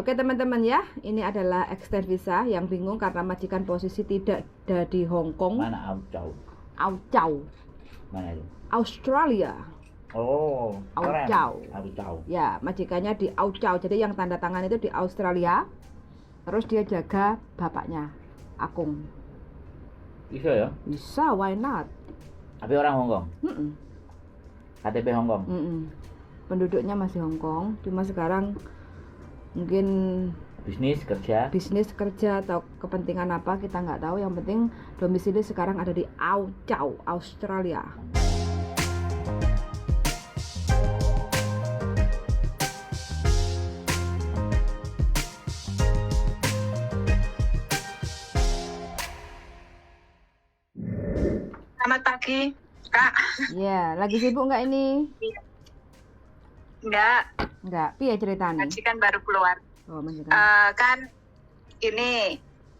Oke teman-teman ya, ini adalah extend visa yang bingung karena majikan posisi tidak ada di Hong Kong. Mana Aucau? Aucau. Mana itu? Australia. Oh, keren. Aucau. Aucau. Ya, majikannya di Aucau. Jadi yang tanda tangan itu di Australia. Terus dia jaga bapaknya, Akung. Bisa ya? Bisa, why not? Tapi orang Hong Kong. KTP Hong Kong. Penduduknya masih Hong Kong, cuma sekarang mungkin Bisnis kerja atau kepentingan apa kita nggak tahu. Yang penting domisili sekarang ada di Aucau, Australia. Selamat pagi, Kak. Ya, lagi sibuk nggak ini? Enggak, Piye ceritanya? majikan baru keluar. Oh, majikan.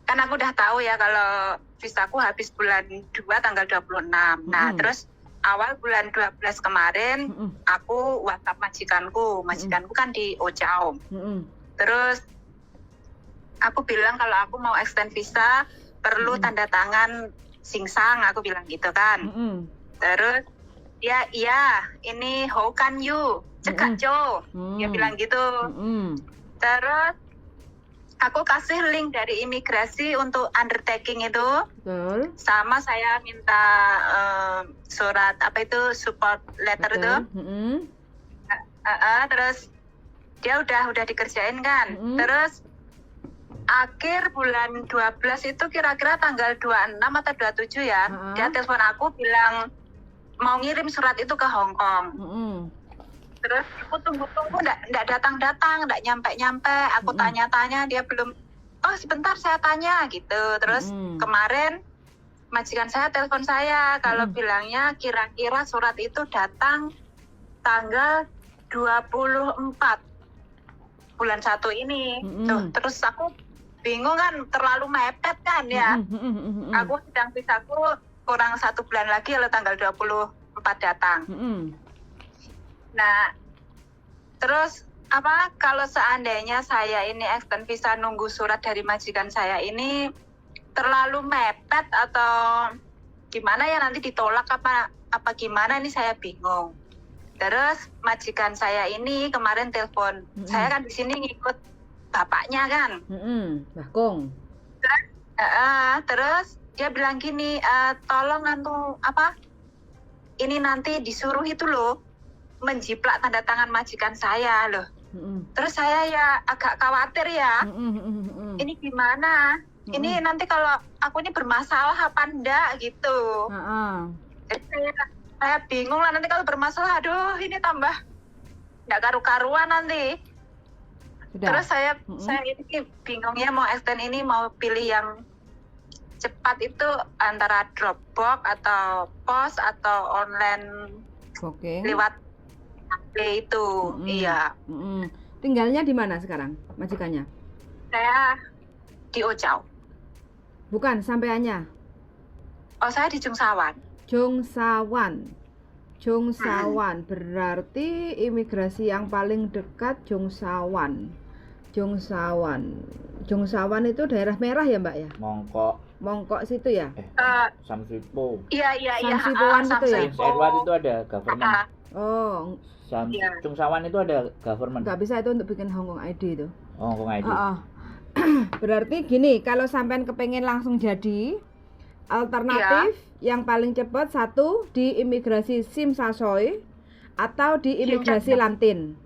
Kan aku udah tahu ya kalau visaku habis bulan 2 tanggal 26. Nah, terus awal bulan 12 kemarin aku WhatsApp majikanku kan di Aucau. Terus aku bilang kalau aku mau extend visa perlu tanda tangan Singsang, aku bilang gitu kan. Terus ya iya, ini how can you cekak Jo, dia bilang gitu. Terus aku kasih link dari imigrasi untuk undertaking itu. Betul. Sama saya minta surat apa itu support letter. Betul. Itu. Terus dia udah dikerjain kan. Terus akhir bulan 12 itu kira-kira tanggal 26 atau 27 ya. Dia telepon aku bilang mau ngirim surat itu ke Hong Kong. Terus aku tunggu-tunggu enggak datang-datang, enggak nyampe-nyampe. Aku tanya-tanya, dia belum. Oh, sebentar saya tanya gitu. Terus kemarin majikan saya telepon saya kalau bilangnya kira-kira surat itu datang tanggal 24 bulan 1 ini. Tuh, terus aku bingung kan, terlalu mepet kan ya. Aku sedang visaku kurang 1 bulan lagi kalau tanggal 24 datang. Nah, terus kalau seandainya saya ini extend visa nunggu surat dari majikan saya ini terlalu mepet atau gimana ya, nanti ditolak apa gimana, ini saya bingung. Terus majikan saya ini kemarin telepon, saya kan di sini ngikut bapaknya kan. Bakung. Terus dia bilang gini, tolong ini nanti disuruh itu loh menjiplak tanda tangan majikan saya loh. Terus saya ya agak khawatir ya. Ini gimana? Ini nanti kalau aku ini bermasalah apa enggak gitu. Jadi saya bingung lah, nanti kalau bermasalah, aduh ini tambah enggak karu-karuan nanti. Sudah. Terus saya ini bingungnya mau extend ini mau pilih yang cepat itu antara Dropbox atau pos atau online lewat HP itu. Iya. Tinggalnya di mana sekarang majikannya? Saya di Aucau. Bukan, sampaiannya. Oh, saya di Jungsawan. Jungsawan berarti imigrasi yang paling dekat Jungsawan itu daerah merah ya Mbak ya? Mongkok situ ya? Samsipo. Iya. Samsipoan itu ya? Edward itu ada government. Jungsawan itu ada government. Nggak bisa itu untuk bikin Hong Kong ID itu. Hong Kong ID. Berarti gini, kalau sampean kepengen langsung jadi, alternatif yang paling cepat satu di imigrasi Sim Sasoy atau di imigrasi Lantin.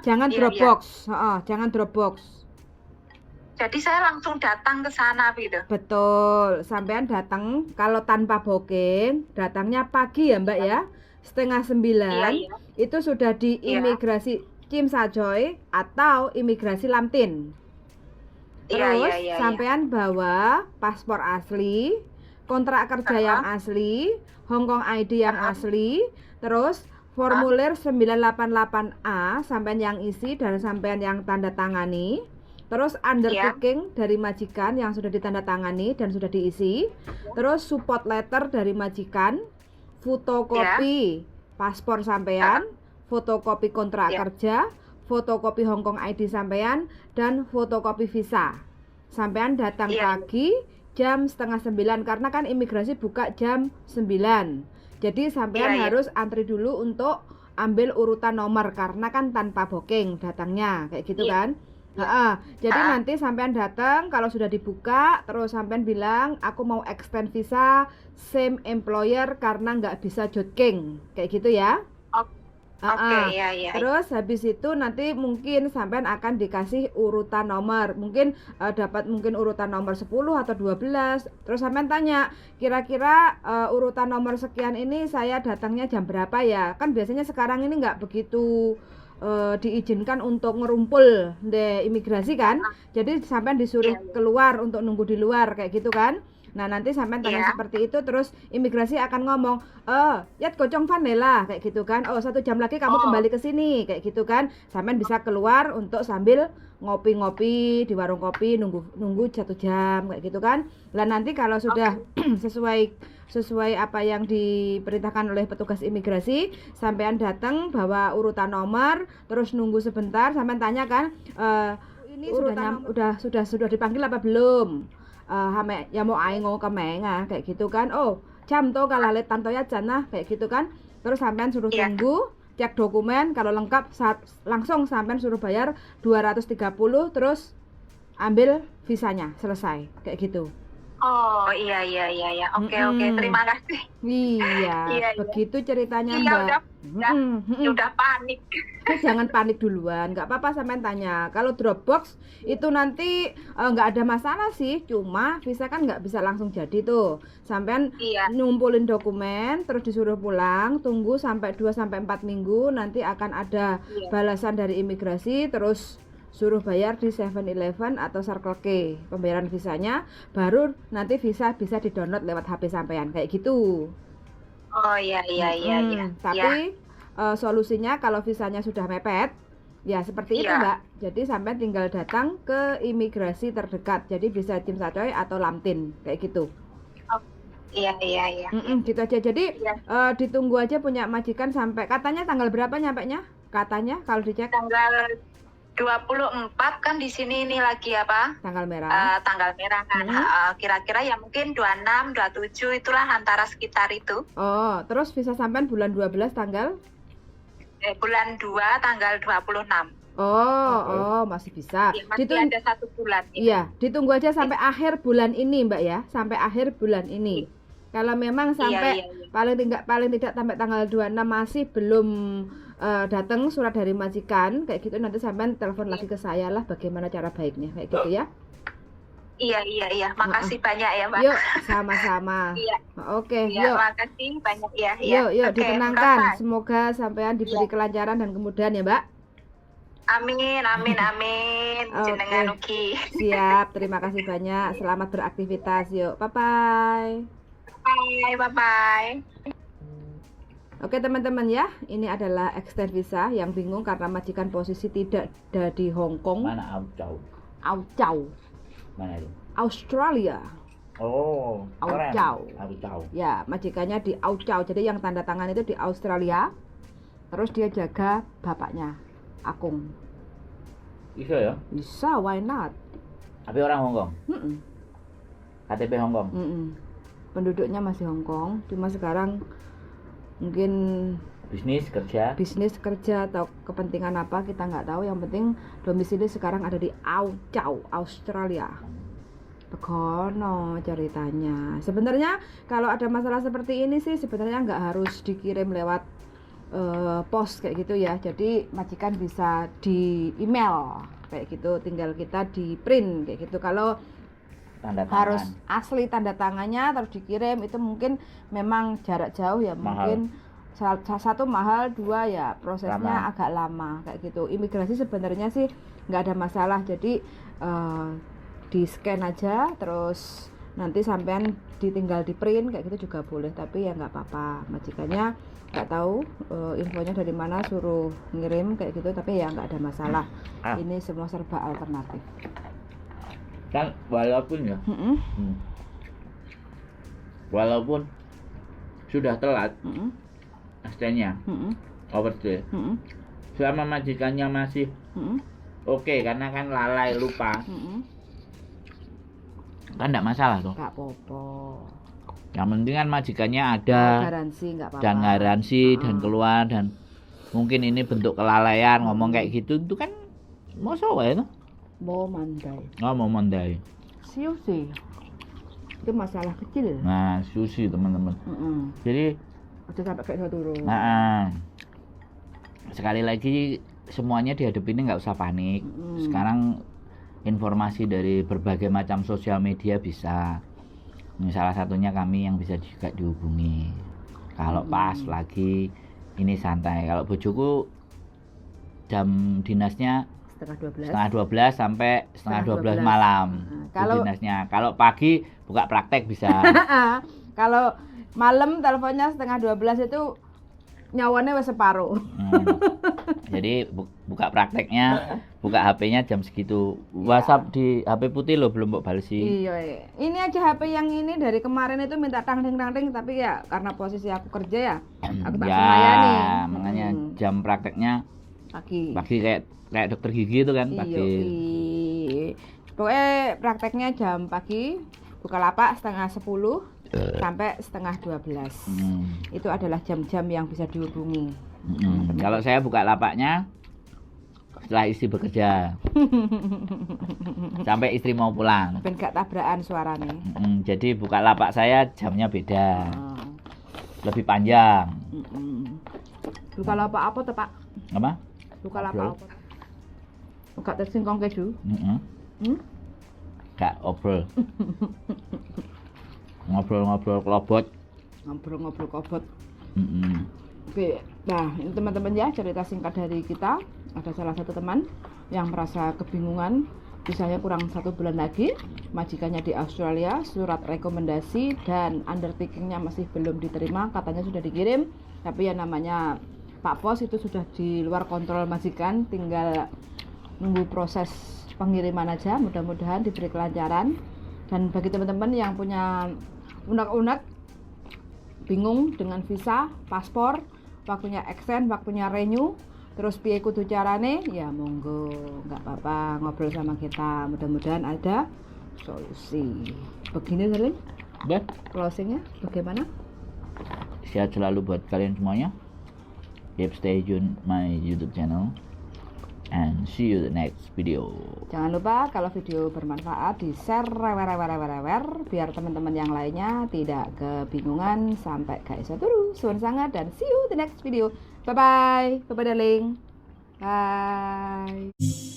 Jangan Dropbox. Jangan Dropbox. Jadi saya langsung datang ke sana gitu. Betul, sampean datang kalau tanpa booking, datangnya pagi ya Mbak ya, 8:30 itu sudah di imigrasi Tsim Sha Tsui atau imigrasi Lam-Tin. Terus sampean bawa paspor asli, kontrak kerja yang asli, Hong Kong ID yang asli, terus formulir 988A sampean yang isi dan sampean yang tanda tangani. Terus undertaking dari majikan yang sudah ditandatangani dan sudah diisi. Terus support letter dari majikan, fotokopi paspor sampean, fotokopi kontrak kerja, fotokopi Hongkong ID sampean dan fotokopi visa. Sampean datang pagi jam 8:30 karena kan imigrasi buka jam 9. Jadi sampean harus antri dulu untuk ambil urutan nomor karena kan tanpa booking datangnya kayak gitu kan. Jadi nanti sampean datang kalau sudah dibuka terus sampean bilang aku mau extend visa same employer karena nggak bisa jogging kayak gitu ya. Terus habis itu nanti mungkin sampean akan dikasih urutan nomor. Mungkin dapat mungkin urutan nomor 10 atau 12. Terus sampean tanya, kira-kira urutan nomor sekian ini saya datangnya jam berapa ya? Kan biasanya sekarang ini nggak begitu diizinkan untuk ngerumpul di imigrasi kan. Jadi sampean disuruh keluar untuk nunggu di luar kayak gitu kan. Nah nanti sampean tanya seperti itu terus imigrasi akan ngomong ya gocong vanilla kayak gitu kan. 1 jam lagi kamu kembali ke sini kayak gitu kan. Sampean bisa keluar untuk sambil ngopi-ngopi di warung kopi nunggu 1 jam kayak gitu kan. Lah nanti kalau sudah sesuai apa yang diperintahkan oleh petugas imigrasi, sampean datang bawa urutan nomor terus nunggu sebentar sampean tanya kan ini sudah dipanggil apa belum? Ya mau aing ke menga kayak gitu kan. Jam tuh kalau lihat tanto ya jana kayak gitu kan. Terus sampean suruh tunggu, cek dokumen kalau lengkap langsung sampean suruh bayar 230 terus ambil visanya selesai kayak gitu. Iya. Oke. Terima kasih. Iya. Begitu ceritanya Mbak. Udah panik. Jangan panik duluan, nggak apa-apa sampean tanya. Kalau Dropbox itu nanti nggak ada masalah sih, cuma visa kan nggak bisa langsung jadi tuh. Sampean ngumpulin dokumen, terus disuruh pulang, tunggu sampai 2-4 minggu, nanti akan ada balasan dari imigrasi, terus suruh bayar di 7-Eleven atau Circle K pembayaran visanya, baru nanti visa bisa di-download lewat HP sampean kayak gitu. Iya. Tapi solusinya kalau visanya sudah mepet ya seperti itu Mbak. Jadi sampai tinggal datang ke imigrasi terdekat. Jadi bisa Tsim Sha Tsui atau Lam-Tin kayak gitu. Iya. Gitu aja. Jadi ditunggu aja punya majikan sampai katanya tanggal berapa nyampenya? Katanya kalau dicek tanggal 24 kan di sini ini lagi apa? Tanggal merah. Tanggal merah kan. Kira-kira ya mungkin 26, 27 itulah antara sekitar itu. Terus visa sampean bulan 12 tanggal? Bulan 2 tanggal 26. Masih bisa. Ya, masih ada 1 bulan. Iya, ditunggu aja sampai akhir bulan ini, Mbak ya. Sampai akhir bulan ini. Kalau memang sampai paling tidak sampai tanggal 26 masih belum datang surat dari majikan kayak gitu, nanti sampean telepon lagi ke saya lah bagaimana cara baiknya kayak gitu ya. Iya. Makasih banyak ya, Mbak. Yuk, sama-sama. Oke, yuk. Makasih banyak ya. Yuk, ditenangkan. Semoga sampean diberi kelancaran dan kemudahan ya, Mbak. Amin. Jenengan ugi. Siap, terima kasih banyak. Selamat beraktivitas. Yuk, bye-bye. Bye. Oke teman-teman ya, ini adalah extend visa yang bingung karena majikan posisi tidak ada di Hong Kong. Mana Auchau. Mana itu? Australia. Auchau. Ya, majikannya di Auchau. Jadi yang tanda tangan itu di Australia. Terus dia jaga bapaknya, Akung. Bisa ya? Bisa, why not? Tapi orang Hong Kong? KTP Hong Kong? Penduduknya masih Hong Kong, cuma sekarang mungkin bisnis kerja atau kepentingan apa kita nggak tahu. Yang penting domisili sekarang ada di Auchau, Australia. Begono ceritanya. Sebenarnya kalau ada masalah seperti ini sih sebenarnya nggak harus dikirim lewat pos kayak gitu ya. Jadi majikan bisa di email kayak gitu, tinggal kita di print kayak gitu. Kalau harus asli tanda tangannya terus dikirim itu mungkin memang jarak jauh ya, mahal. Mungkin satu mahal, 2 ya prosesnya agak lama kayak gitu. Imigrasi sebenarnya sih nggak ada masalah, jadi di scan aja terus nanti sampean ditinggal di print kayak gitu juga boleh, tapi ya nggak apa-apa, majikannya nggak tahu infonya dari mana suruh ngirim kayak gitu, tapi ya nggak ada masalah. Ini semua serba alternatif kan, walaupun ya walaupun sudah telat extendnya overstay, selama majikannya masih oke, karena kan lalai lupa, kan enggak masalah tuh. Enggak apa-apa. Yang penting kan majikannya ada Garansi enggak apa-apa. dan garansi dan keluar, dan mungkin ini bentuk kelalaian ngomong kayak gitu itu kan mau wae tuh. Mau mandai. Oh, mau mandai. Siu sih. Itu masalah kecil. Nah, sushi teman-teman. Jadi udah sampai kayak turun. Nah, sekali lagi semuanya dihadapi ini nggak usah panik. Sekarang informasi dari berbagai macam sosial media bisa. Ini salah satunya kami yang bisa juga dihubungi. Kalau pas lagi ini santai. Kalau bojoku jam dinasnya setengah 12 sampai setengah 12 malam. Kalau dinasnya. Kalau pagi buka praktek bisa. Kalau malam teleponnya setengah 12 itu nyawanya wes separuh. Jadi buka prakteknya, buka HP-nya jam segitu. WhatsApp di HP putih lo belum mbok balesi. Iya. Ini aja HP yang ini dari kemarin itu minta tang-ting tapi ya karena posisi aku kerja ya, aku tak semayani. Makanya jam prakteknya pagi kayak dokter gigi itu kan pagi. Pokoknya prakteknya jam pagi, Bukalapak setengah 10 sampai setengah 12. Itu adalah jam-jam yang bisa dihubungi. Kalau saya buka lapaknya setelah istri bekerja sampai istri mau pulang. Ben gak tabrakan suaranya. Jadi buka lapak saya jamnya beda, lebih panjang. Bukalapak apa tuh Pak? Apa? Bukalapak apa? Buka tersingkong keju. Gak obrol. Ngobrol-ngobrol kelobot. Ngobrol-ngobrol kelobot. Oke, nah ini teman-teman ya, cerita singkat dari kita. Ada salah satu teman yang merasa kebingungan, misalnya kurang 1 bulan lagi majikannya di Australia, surat rekomendasi dan undertakingnya masih belum diterima, katanya sudah dikirim, tapi ya namanya Pak Pos itu sudah di luar kontrol majikan, tinggal nunggu proses pengiriman aja. Mudah-mudahan diberi kelancaran. Dan bagi teman-teman yang punya unek-unek bingung dengan visa, paspor, waktunya extend, waktunya renew, terus piye kudu carane, ya monggo, nggak apa-apa ngobrol sama kita. Mudah-mudahan ada solusi. Begini Saling, closingnya bagaimana? Sehat selalu buat kalian semuanya. Keep stay tune my YouTube channel and see you the next video. Jangan lupa kalau video bermanfaat di share biar teman-teman yang lainnya tidak kebingungan sampai gak iso turu. Suwun sangat dan see you the next video. Bye bye darling. Bye.